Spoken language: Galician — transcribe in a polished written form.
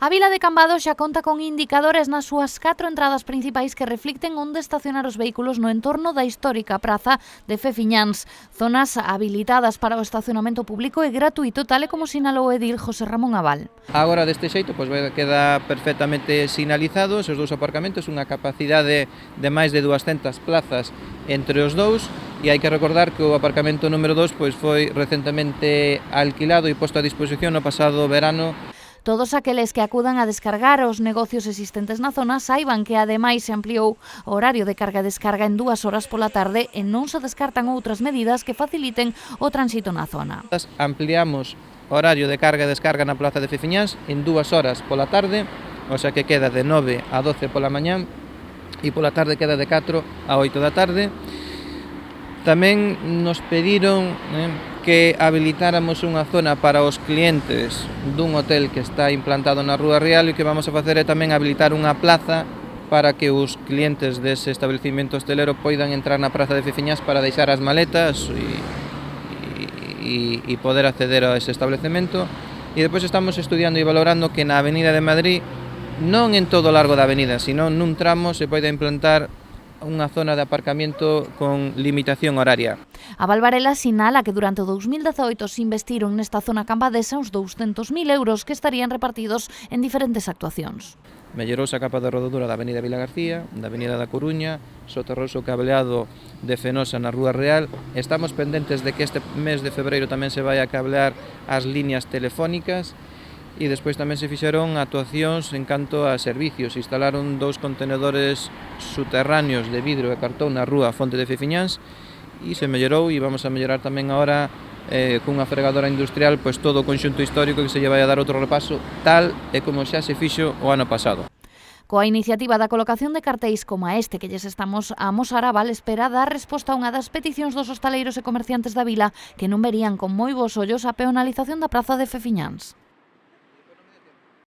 A vila de Cambados xa conta con indicadores nas súas 4 entradas principais que reflicten onde estacionar os vehículos no entorno da histórica praza de Fefiñáns. Zonas habilitadas para o estacionamento público e gratuito, tal e como sinalou o edil José Ramón Abal. Agora deste xeito queda perfectamente sinalizados os dous aparcamentos, unha capacidade de máis de 200 plazas entre os dous, e hai que recordar que o aparcamento número 2 foi recentemente alquilado e posto a disposición no pasado verano. Todos aqueles que acudan a descargar os negocios existentes na zona saiban que ademais se ampliou o horario de carga e descarga en 2 horas pola tarde e non se descartan outras medidas que faciliten o tránsito na zona. Ampliamos o horario de carga e descarga na plaza de Fefiñáns en 2 horas pola tarde, o sea que queda de 9 a 12 pola mañán e pola tarde queda de 4 a 8 da tarde. Tamén nos pediron que habilitáramos unha zona para os clientes dun hotel que está implantado na Rúa Real, e que vamos a facer é tamén habilitar unha plaza para que os clientes dese establecimento hostelero poidan entrar na praza de Fefiñáns para deixar as maletas e poder acceder a ese establecemento. E depois estamos estudiando e valorando que na Avenida de Madrid, non en todo o largo da avenida, sino nun tramo, se poida implantar unha zona de aparcamiento con limitación horaria. Abal Varela sinala que durante o 2018 se investiron nesta zona cambadesa uns 200.000 euros que estarían repartidos en diferentes actuacións. Mellorouse a capa de rodadura da Avenida Vila García, da Avenida da Coruña, soterrouse o cableado de Fenosa na Rúa Real. Estamos pendentes de que este mes de febreiro tamén se vai a cablear as líneas telefónicas. E despois tamén se fixeron actuacións en canto a servicios. Instalaron 2 contenedores subterráneos de vidro e cartón na rúa Fonte de Fefiñáns e se mellorou, e vamos a mellorar tamén agora cunha fregadora industrial pois todo o conxunto histórico, que se lle vai a dar outro repaso tal e como xa se fixo o ano pasado. Coa iniciativa da colocación de cartéis como este que lles estamos a amosar, Abal espera dar resposta a unha das peticións dos hostaleiros e comerciantes da vila que non verían con moi bons ollos a peonalización da praza de Fefiñáns.